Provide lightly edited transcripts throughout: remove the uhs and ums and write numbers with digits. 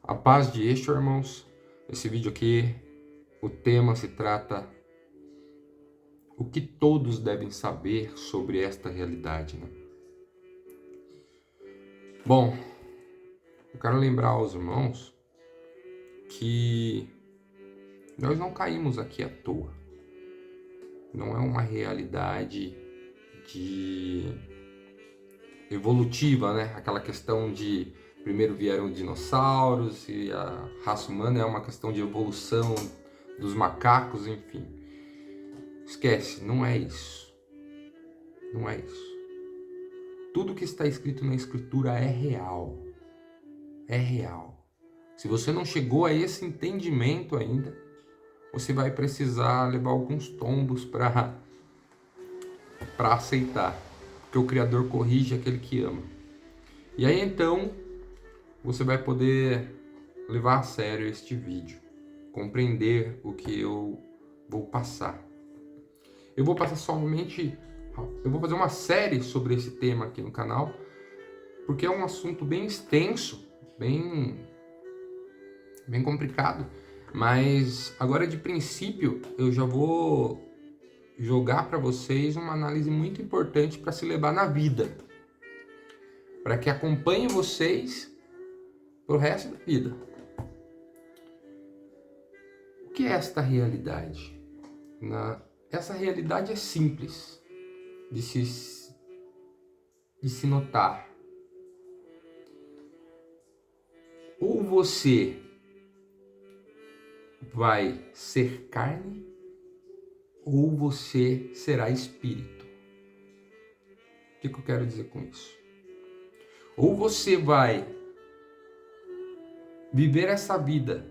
A paz de Eixo, irmãos. Esse vídeo aqui, o tema se trata o que todos devem saber sobre esta realidade, né? Bom, eu quero lembrar aos irmãos que nós não caímos aqui à toa. Não é uma realidade evolutiva, né? Aquela questão de primeiro vieram dinossauros e a raça humana é uma questão de evolução dos macacos, enfim. Esquece, não é isso. Não é isso. Tudo que está escrito na Escritura é real. É real. Se você não chegou a esse entendimento ainda, você vai precisar levar alguns tombos para aceitar. Porque o Criador corrige aquele que ama. E aí então, você vai poder levar a sério este vídeo. Compreender o que eu vou passar. Eu vou passar somente... Eu vou fazer uma série sobre esse tema aqui no canal, porque é um assunto bem extenso, bem complicado. Mas agora de princípio eu já vou jogar para vocês uma análise muito importante para se levar na vida, para que acompanhe vocês pro resto da vida. O que é esta realidade? Essa realidade é simples de se notar. Ou você vai ser carne, ou você será espírito. O que eu quero dizer com isso? Ou você vai viver essa vida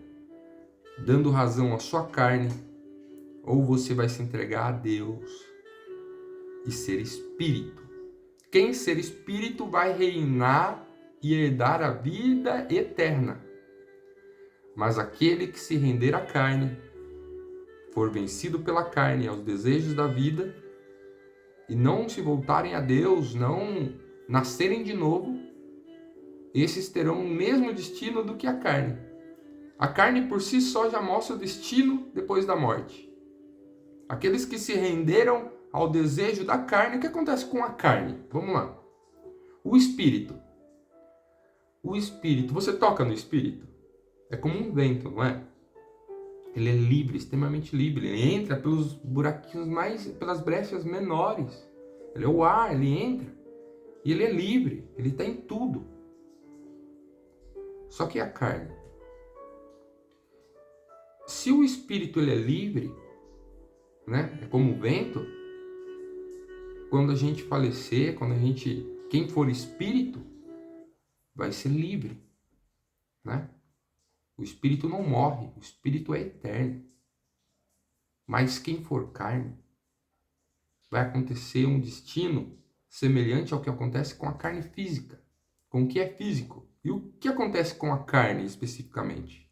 dando razão à sua carne, ou você vai se entregar a Deus e ser espírito. Quem ser espírito vai reinar e herdar a vida eterna. Mas aquele que se render à carne, for vencido pela carne, aos desejos da vida, e não se voltarem a Deus, não nascerem de novo, esses terão o mesmo destino do que a carne. A carne por si só já mostra o destino depois da morte. Aqueles que se renderam ao desejo da carne, o que acontece com a carne? Vamos lá. O espírito. O espírito, você toca no espírito? É como um vento, não é? Ele é livre, extremamente livre. Ele entra pelos buraquinhos pelas brechas menores. Ele é o ar, ele entra. E ele é livre, ele está em tudo. Só que a carne. Se o espírito ele é livre, né? É como o vento. Quando a gente falecer, quem for espírito, vai ser livre, né? O espírito não morre, o espírito é eterno. Mas quem for carne, vai acontecer um destino semelhante ao que acontece com a carne física, com o que é físico. E o que acontece com a carne especificamente?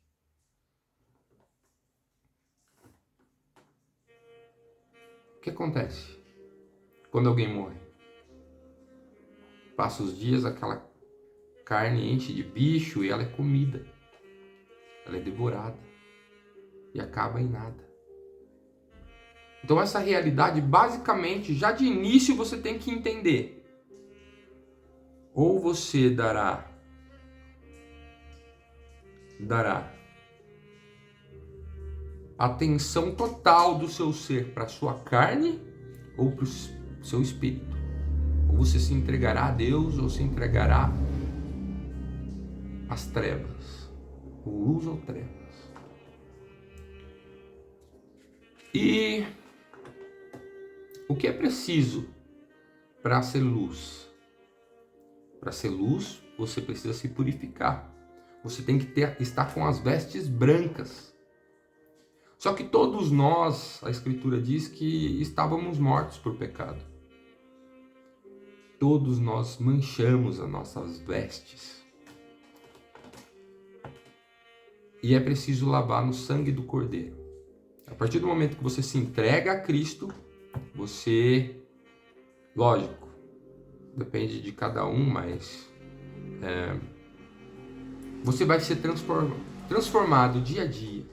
O que acontece quando alguém morre? Passa os dias, aquela carne enche de bicho e ela é comida. Ela é devorada e acaba em nada. Então essa realidade, basicamente, já de início você tem que entender. Ou você dará atenção total do seu ser para a sua carne ou para o seu espírito. Ou você se entregará a Deus ou se entregará às trevas. Ou luz ou trevas. E o que é preciso para ser luz? Para ser luz, você precisa se purificar. Você tem que estar com as vestes brancas. Só que todos nós, a Escritura diz que estávamos mortos por pecado. Todos nós manchamos as nossas vestes. E é preciso lavar no sangue do Cordeiro. A partir do momento que você se entrega a Cristo, você, lógico, depende de cada um, mas Você vai ser transformado dia a dia.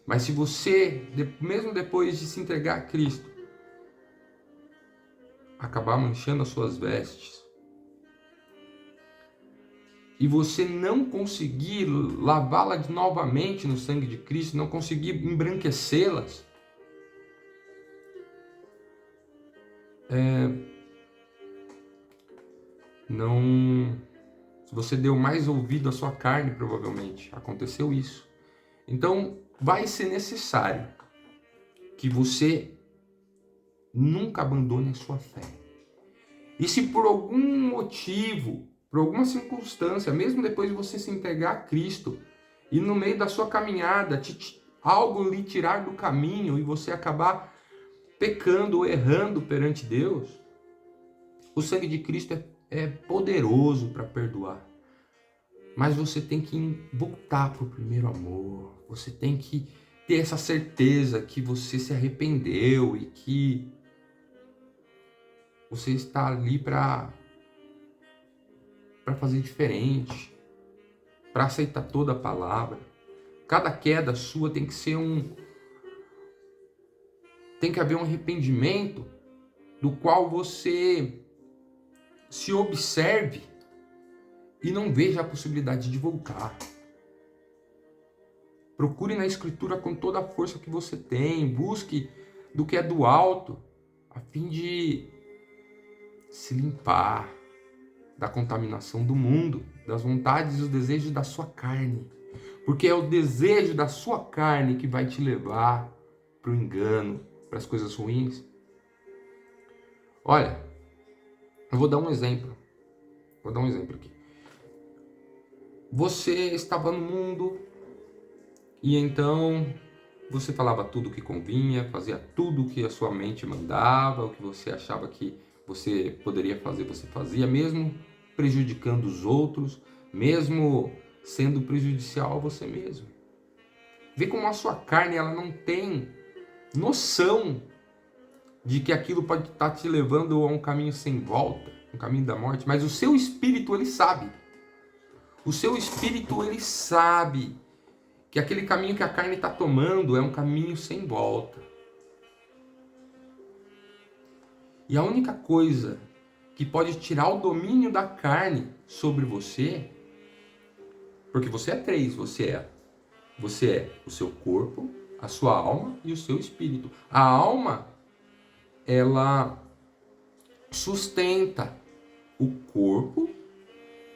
Mas se você, mesmo depois de se entregar a Cristo, acabar manchando as suas vestes, e você não conseguir lavá-las novamente no sangue de Cristo, não conseguir embranquecê-las, não... Você deu mais ouvido à sua carne, provavelmente. Aconteceu isso. Então, vai ser necessário que você nunca abandone a sua fé. E se por algum motivo, por alguma circunstância, mesmo depois de você se entregar a Cristo, e no meio da sua caminhada, algo lhe tirar do caminho e você acabar pecando ou errando perante Deus, o sangue de Cristo é poderoso para perdoar. Mas você tem que voltar para o primeiro amor. Você tem que ter essa certeza que você se arrependeu e que você está ali para fazer diferente, para aceitar toda a palavra. Cada queda sua tem que ser tem que haver um arrependimento do qual você se observe e não veja a possibilidade de voltar. Procure na Escritura com toda a força que você tem, busque do que é do alto, a fim de se limpar da contaminação do mundo, das vontades e dos desejos da sua carne. Porque é o desejo da sua carne que vai te levar para o engano, para as coisas ruins. Olha, eu vou dar um exemplo. Vou dar um exemplo aqui. Você estava no mundo e então você falava tudo o que convinha, fazia tudo o que a sua mente mandava, o que você achava que você poderia fazer, você fazia, mesmo prejudicando os outros, mesmo sendo prejudicial a você mesmo. Vê como a sua carne ela não tem noção de que aquilo pode estar te levando a um caminho sem volta, um caminho da morte, mas o seu espírito ele sabe. O seu espírito ele sabe que aquele caminho que a carne está tomando é um caminho sem volta. E a única coisa que pode tirar o domínio da carne sobre você, porque você é três, você é o seu corpo, a sua alma e o seu espírito. A alma, ela sustenta o corpo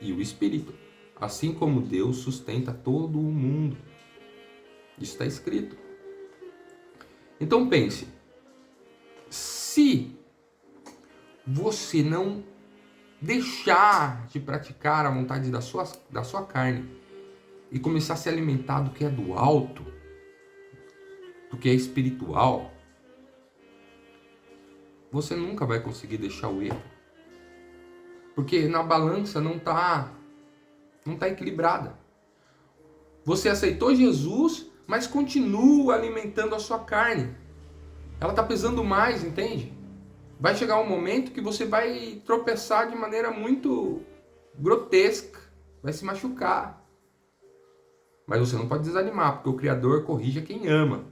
e o espírito, assim como Deus sustenta todo o mundo. Isso está escrito. Então pense, se você não deixar de praticar a vontade da sua carne e começar a se alimentar do que é do alto, do que é espiritual, você nunca vai conseguir deixar o erro. Porque na balança não tá equilibrada. Você aceitou Jesus, mas continua alimentando a sua carne. Ela está pesando mais, entende? Vai chegar um momento que você vai tropeçar de maneira muito grotesca, vai se machucar. Mas você não pode desanimar, porque o Criador corrige a quem ama.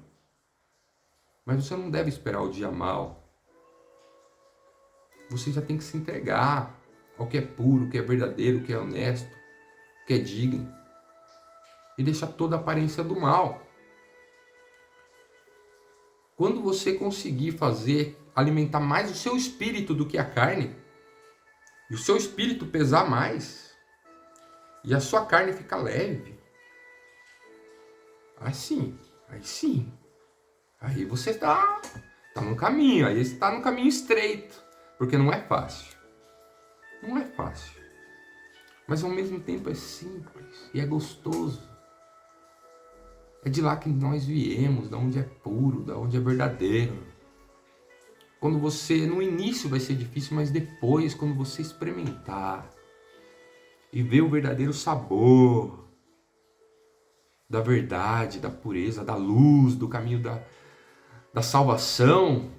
Mas você não deve esperar o dia mau. Você já tem que se entregar ao que é puro, o que é verdadeiro, o que é honesto, o que é digno. E deixar toda a aparência do mal. Quando você conseguir alimentar mais o seu espírito do que a carne, e o seu espírito pesar mais, e a sua carne ficar leve, aí sim, aí você está no caminho, aí você está no caminho estreito, porque não é fácil, mas ao mesmo tempo é simples e é gostoso. É de lá que nós viemos, da onde é puro, da onde é verdadeiro. Quando você, no início vai ser difícil, mas depois, quando você experimentar e ver o verdadeiro sabor da verdade, da pureza, da luz, do caminho da salvação,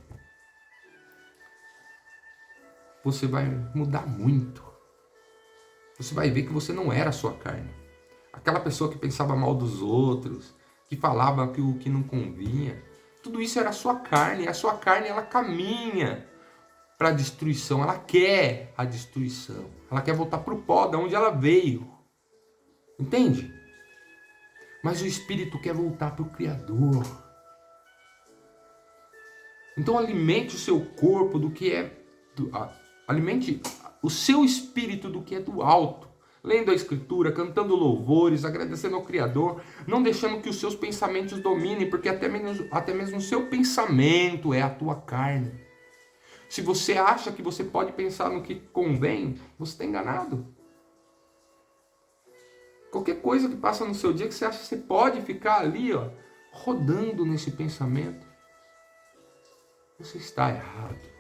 você vai mudar muito. Você vai ver que você não era a sua carne. aquela pessoa que pensava mal dos outros, que falava o que não convinha. Tudo isso era a sua carne. E a sua carne, ela caminha para a destruição. Ela quer a destruição. Ela quer voltar para o pó, de onde ela veio. Entende? Mas o espírito quer voltar para o Criador. Então alimente o seu corpo do que é... alimente o seu espírito do que é do alto. Lendo a Escritura, cantando louvores, agradecendo ao Criador, não deixando que os seus pensamentos dominem, porque até mesmo o seu pensamento é a tua carne. Se você acha que você pode pensar no que convém, você está enganado. Qualquer coisa que passa no seu dia que você acha que você pode ficar ali, ó, rodando nesse pensamento, você está errado.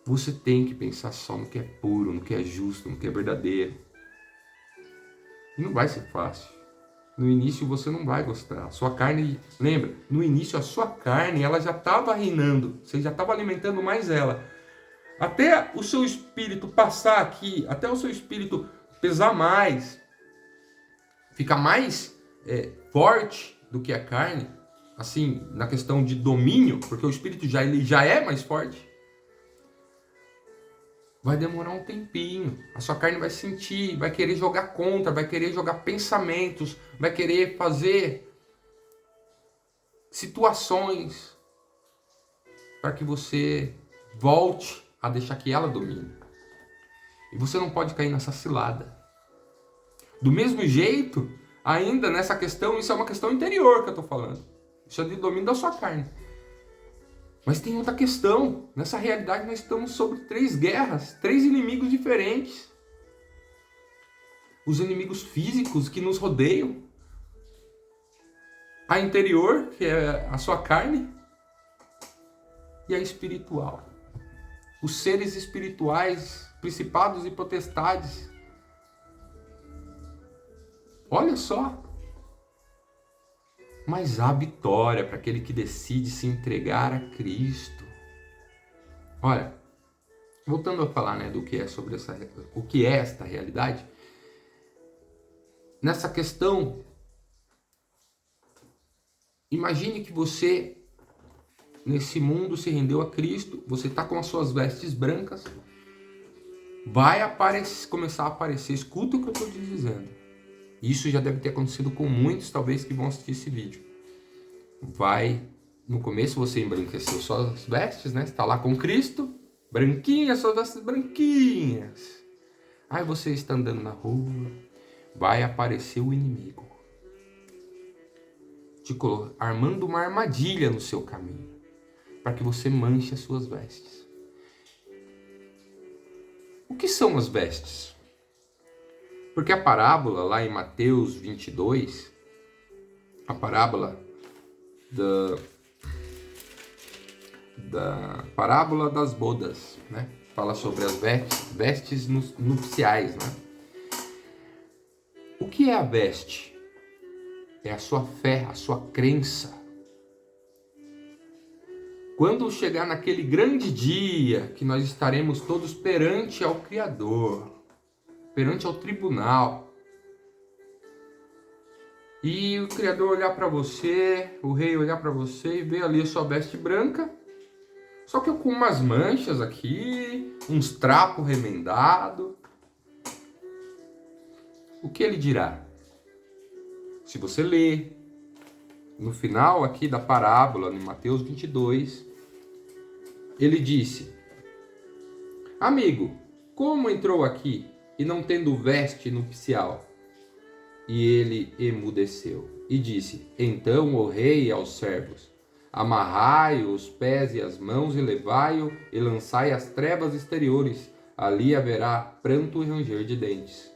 Você tem que pensar só no que é puro, no que é justo, no que é verdadeiro. E não vai ser fácil. No início você não vai gostar. A sua carne, lembra? No início a sua carne, ela já estava reinando. Você já estava alimentando mais ela. Até o seu espírito passar aqui, até o seu espírito pesar mais, ficar mais forte do que a carne, assim, na questão de domínio, porque o espírito ele já é mais forte. Vai demorar um tempinho. A sua carne vai sentir, vai querer jogar contra, vai querer jogar pensamentos, vai querer fazer situações para que você volte a deixar que ela domine. E você não pode cair nessa cilada. Do mesmo jeito, ainda nessa questão, isso é uma questão interior que eu estou falando. Isso é de domínio da sua carne. Mas tem outra questão. Nessa realidade nós estamos sobre 3 guerras, 3 inimigos diferentes. Os inimigos físicos que nos rodeiam. A interior, que é a sua carne. E a espiritual. Os seres espirituais, principados e potestades. Olha só. Mas há vitória para aquele que decide se entregar a Cristo. Olha, voltando a falar, né, do que é sobre o que é esta realidade. Nessa questão, imagine que você, nesse mundo, se rendeu a Cristo, você está com as suas vestes brancas, vai começar a aparecer, escuta o que eu estou te dizendo. Isso já deve ter acontecido com muitos, talvez, que vão assistir esse vídeo. No começo você embranqueceu suas vestes, né? Você está lá com Cristo, branquinhas, suas vestes branquinhas. Aí você está andando na rua, vai aparecer o inimigo, armando uma armadilha no seu caminho, para que você manche as suas vestes. O que são as vestes? Porque a parábola lá em Mateus 22, a parábola da parábola das bodas, né? Fala sobre as vestes nupciais, né? O que é a veste? É a sua fé, a sua crença. Quando chegar naquele grande dia que nós estaremos todos perante ao Criador, perante ao tribunal, e o Criador olhar para você, o rei olhar para você e ver ali a sua veste branca, só que com umas manchas aqui, uns trapos remendados. O que ele dirá? Se você ler no final aqui da parábola, em Mateus 22, ele disse: amigo, como entrou aqui e não tendo veste nupcial? E ele emudeceu e disse: então o rei aos servos: amarrai os pés e as mãos e levai-o e lançai às trevas exteriores. Ali haverá pranto e ranger de dentes,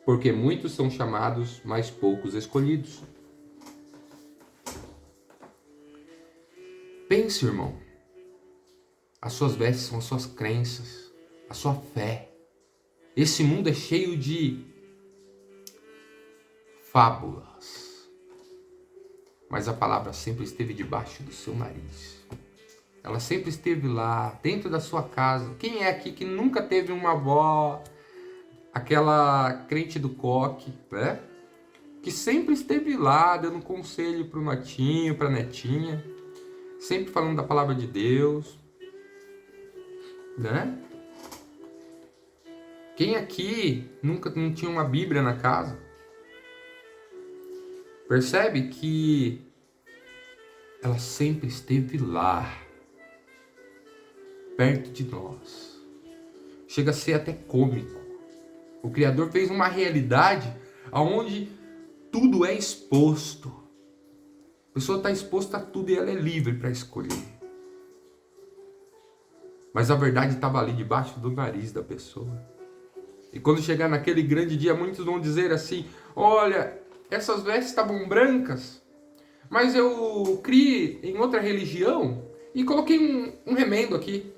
porque muitos são chamados, mas poucos escolhidos. Pense, irmão. As suas vestes são as suas crenças, a sua fé. Esse mundo é cheio de fábulas, mas a palavra sempre esteve debaixo do seu nariz. Ela sempre esteve lá, dentro da sua casa. Quem é aqui que nunca teve uma avó aquela crente do coque, né? Que sempre esteve lá dando conselho pro netinho, pra netinha, sempre falando da palavra de Deus, né? Quem aqui nunca não tinha uma Bíblia na casa? Percebe que ela sempre esteve lá, perto de nós. Chega a ser até cômico. O Criador fez uma realidade onde tudo é exposto. A pessoa está exposta a tudo e ela é livre para escolher. Mas a verdade estava ali debaixo do nariz da pessoa. E quando chegar naquele grande dia, muitos vão dizer assim: olha, essas vestes estavam brancas, mas eu criei em outra religião e coloquei um remendo aqui.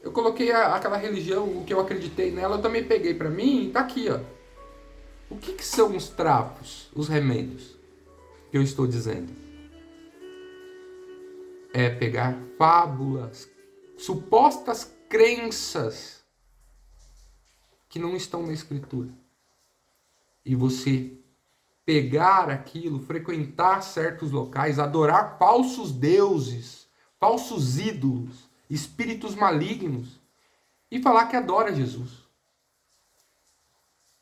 Eu coloquei aquela religião, o que eu acreditei nela, eu também peguei para mim, tá aqui, ó. O que são os trapos, os remendos que eu estou dizendo? É pegar fábulas, supostas crenças que não estão na Escritura. E você pegar aquilo, frequentar certos locais, adorar falsos deuses, falsos ídolos, espíritos malignos e falar que adora Jesus.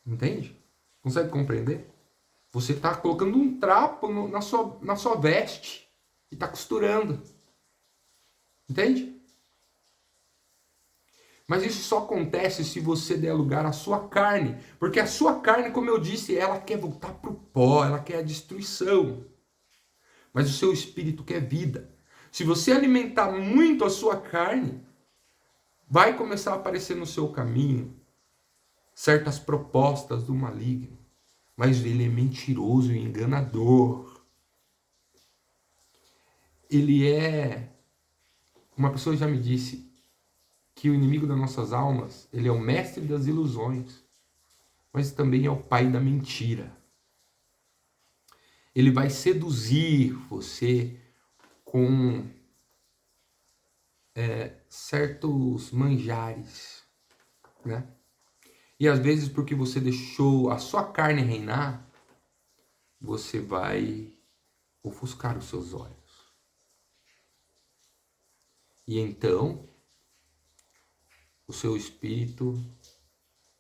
Entende? Consegue compreender? Você está colocando um trapo na sua veste e está costurando. Entende? Mas isso só acontece se você der lugar à sua carne. Porque a sua carne, como eu disse, ela quer voltar para o pó, ela quer a destruição. Mas o seu espírito quer vida. Se você alimentar muito a sua carne, vai começar a aparecer no seu caminho certas propostas do maligno. Mas ele é mentiroso e enganador. Ele é... Uma pessoa já me disse que o inimigo das nossas almas, ele é o mestre das ilusões, mas também é o pai da mentira. Ele vai seduzir você com certos manjares, né? E às vezes porque você deixou a sua carne reinar, você vai ofuscar os seus olhos. E então, o seu espírito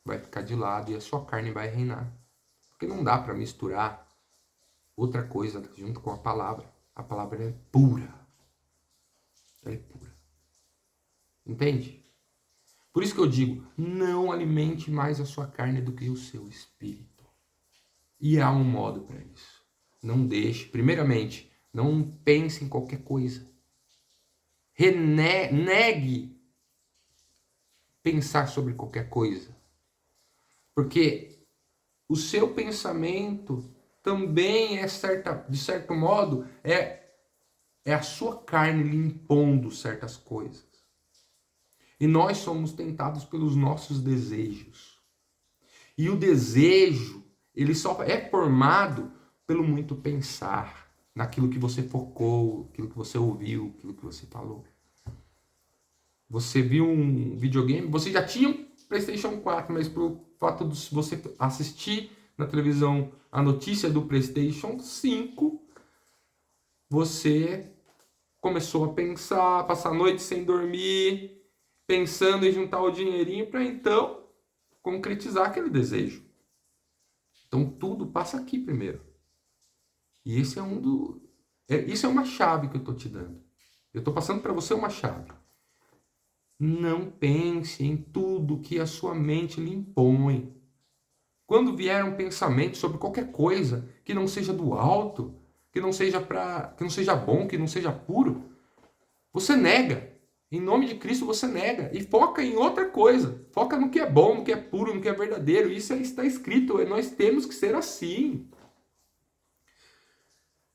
vai ficar de lado e a sua carne vai reinar. Porque não dá para misturar outra coisa junto com a palavra. A palavra é pura. Ela é pura. Entende? Por isso que eu digo, não alimente mais a sua carne do que o seu espírito. E há um modo para isso. Não deixe, primeiramente, não pense em qualquer coisa. Negue pensar sobre qualquer coisa. Porque o seu pensamento também é de certo modo, é a sua carne lhe impondo certas coisas. E nós somos tentados pelos nossos desejos. E o desejo, ele só é formado pelo muito pensar, naquilo que você focou, aquilo que você ouviu, aquilo que você falou. Você viu um videogame, você já tinha um PlayStation 4, mas por fato de você assistir na televisão a notícia do PlayStation 5, você começou a pensar, passar a noite sem dormir, pensando em juntar o dinheirinho para então concretizar aquele desejo. Então tudo passa aqui primeiro. E esse é isso é uma chave que eu estou te dando. Eu estou passando para você uma chave. Não pense em tudo que a sua mente lhe impõe. Quando vier um pensamento sobre qualquer coisa que não seja do alto, que não seja bom, que não seja puro, você nega. Em nome de Cristo você nega e foca em outra coisa. Foca no que é bom, no que é puro, no que é verdadeiro. Isso está escrito, nós temos que ser assim.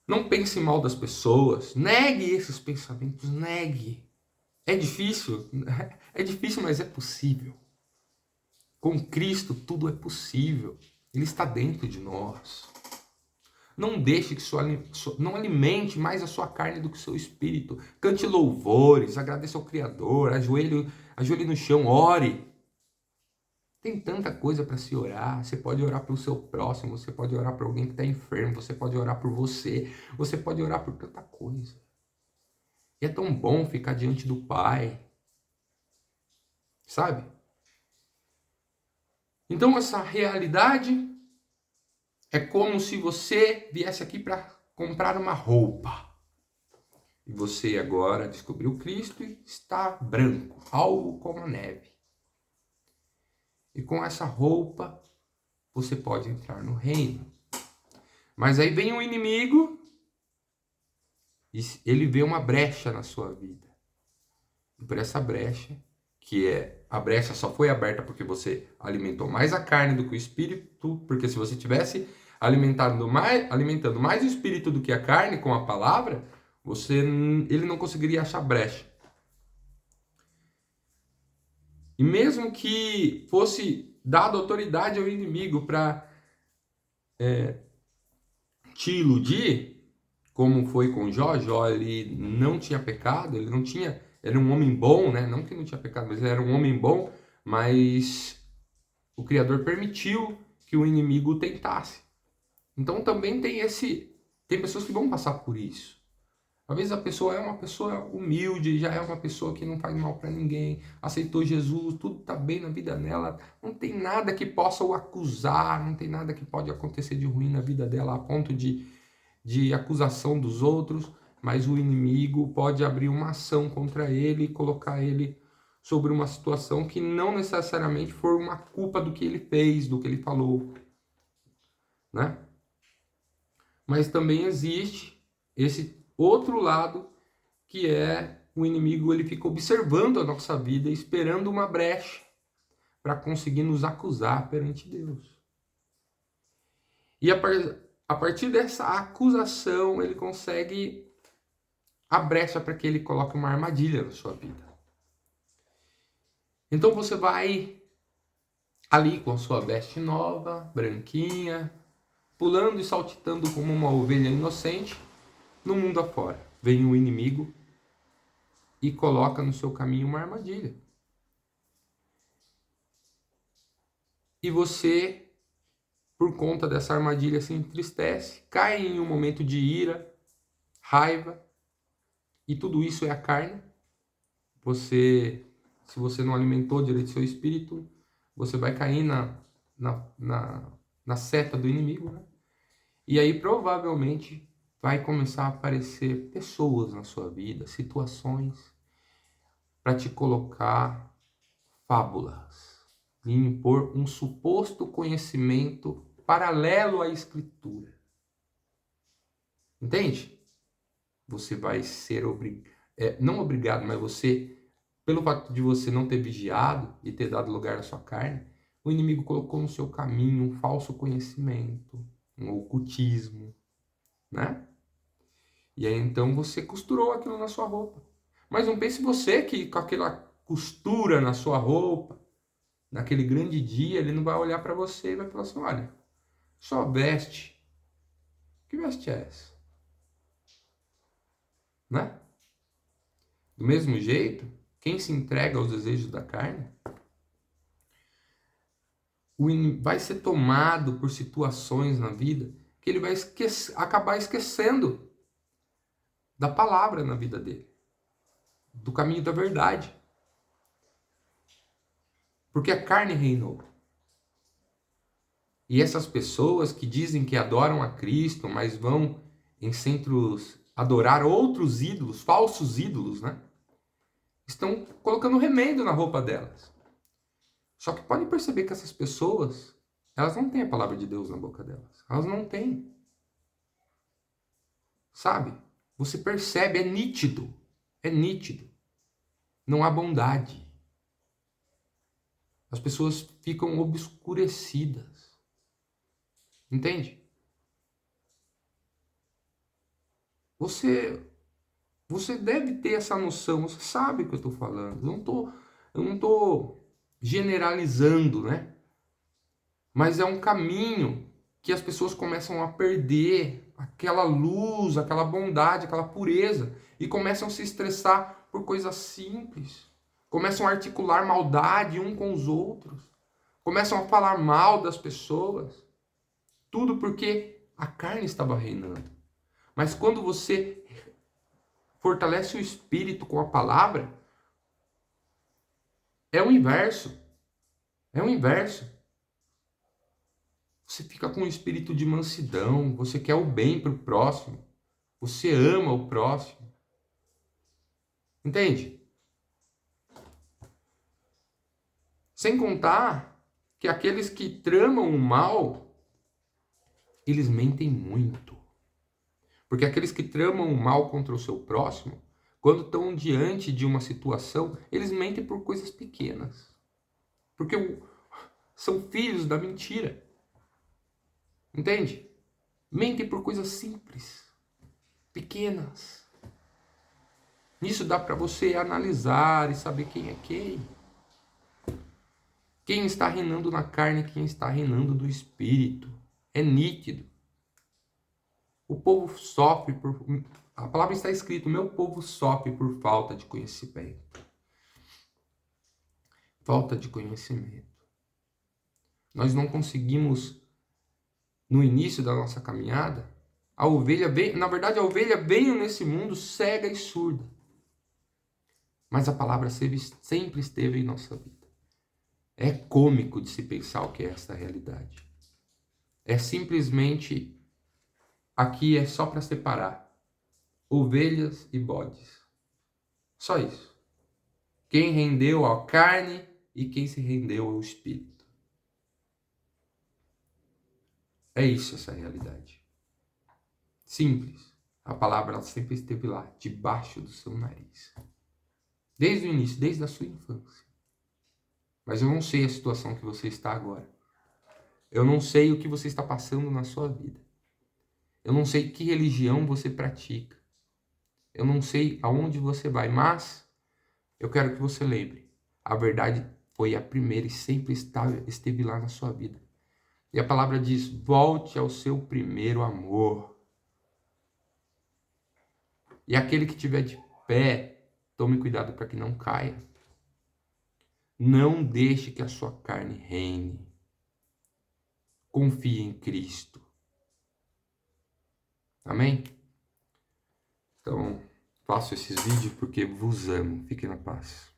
Não pense mal das pessoas, negue esses pensamentos, negue. É difícil, mas é possível. Com Cristo tudo é possível. Ele está dentro de nós. Não deixe que não alimente mais a sua carne do que o seu espírito. Cante louvores, agradeça ao Criador, ajoelhe no chão, ore. Tem tanta coisa para se orar. Você pode orar pelo seu próximo, você pode orar por alguém que está enfermo, você pode orar por você pode orar por tanta coisa. E é tão bom ficar diante do Pai, sabe? Então essa realidade é como se você viesse aqui para comprar uma roupa. E você agora descobriu Cristo e está branco, algo como a neve. E com essa roupa você pode entrar no reino. Mas aí vem um inimigo e ele vê uma brecha na sua vida. E por essa brecha, a brecha só foi aberta porque você alimentou mais a carne do que o espírito, porque se você tivesse alimentando mais o espírito do que a carne com a palavra, ele não conseguiria achar brecha. E mesmo que fosse dada autoridade ao inimigo para te iludir, como foi com Jó, ele não tinha pecado, ele não tinha, era um homem bom, né? Não que não tinha pecado, mas ele era um homem bom, mas o Criador permitiu que o inimigo o tentasse. Então também tem pessoas que vão passar por isso. Às vezes a pessoa é uma pessoa humilde, já é uma pessoa que não faz mal para ninguém, aceitou Jesus, tudo tá bem na vida dela, não tem nada que possa o acusar, não tem nada que pode acontecer de ruim na vida dela a ponto de acusação dos outros, mas o inimigo pode abrir uma ação contra ele e colocar ele sobre uma situação que não necessariamente for uma culpa do que ele fez, do que ele falou, né? Mas também existe esse outro lado, que é o inimigo, ele fica observando a nossa vida, esperando uma brecha para conseguir nos acusar perante Deus. E a partir dessa acusação, ele consegue a brecha para que ele coloque uma armadilha na sua vida. Então você vai ali com a sua veste nova, branquinha, pulando e saltitando como uma ovelha inocente, no mundo afora. Vem o inimigo e coloca no seu caminho uma armadilha. E você, por conta dessa armadilha, se entristece, cai em um momento de ira, raiva, e tudo isso é a carne. Se você não alimentou direito seu espírito, você vai cair na seta do inimigo, né? E aí provavelmente vai começar a aparecer pessoas na sua vida, situações, para te colocar fábulas, e impor um suposto conhecimento paralelo à Escritura. Entende? Você vai ser não obrigado, mas você, pelo fato de você não ter vigiado e ter dado lugar à sua carne, o inimigo colocou no seu caminho um falso conhecimento, um ocultismo, né? E aí então você costurou aquilo na sua roupa. Mas não pense você que com aquela costura na sua roupa, naquele grande dia, ele não vai olhar para você e vai falar assim, olha, só veste. Que veste é essa? Né? Do mesmo jeito, quem se entrega aos desejos da carne vai ser tomado por situações na vida que ele vai acabar esquecendo da palavra na vida dele, do caminho da verdade. Porque a carne reinou. E essas pessoas que dizem que adoram a Cristo, mas vão em centros adorar outros ídolos, falsos ídolos, né? Estão colocando remendo na roupa delas. Só que pode perceber que essas pessoas, elas não têm a palavra de Deus na boca delas. Elas não têm. Sabe? Você percebe, é nítido. É nítido. Não há bondade. As pessoas ficam obscurecidas. Entende? Você deve ter essa noção, você sabe o que eu estou falando. Eu não tô generalizando, né? Mas é um caminho que as pessoas começam a perder aquela luz, aquela bondade, aquela pureza e começam a se estressar por coisas simples. Começam a articular maldade um com os outros. começam a falar mal das pessoas, tudo porque a carne estava reinando. Mas quando você fortalece o espírito com a palavra, é o inverso. É o inverso. Você fica com um espírito de mansidão, você quer o bem para o próximo, você ama o próximo. Entende? Sem contar que aqueles que tramam o mal, eles mentem muito. Porque aqueles que tramam o mal contra o seu próximo, quando estão diante de uma situação, eles mentem por coisas pequenas. Porque são filhos da mentira. Entende? Mentem por coisas simples, pequenas. Nisso dá para você analisar e saber quem é quem. Quem está reinando na carne, quem está reinando do espírito. É nítido. O povo sofre por... A palavra está escrita, meu povo sofre por falta de conhecimento. Falta de conhecimento. Nós não conseguimos, no início da nossa caminhada, a ovelha veio nesse mundo cega e surda. Mas a palavra sempre esteve em nossa vida. É cômico de se pensar o que é essa realidade. É simplesmente, aqui é só para separar ovelhas e bodes. Só isso. Quem rendeu à carne e quem se rendeu ao espírito. É isso essa realidade. Simples. A palavra ela sempre esteve lá, debaixo do seu nariz. Desde o início, desde a sua infância. Mas eu não sei a situação que você está agora. Eu não sei o que você está passando na sua vida. Eu não sei que religião você pratica. Eu não sei aonde você vai, mas eu quero que você lembre. A verdade foi a primeira e sempre esteve lá na sua vida. E a palavra diz, volte ao seu primeiro amor. E aquele que estiver de pé, tome cuidado para que não caia. Não deixe que a sua carne reine. Confie em Cristo. Amém? Então, faço esses vídeos porque vos amo. Fiquem na paz.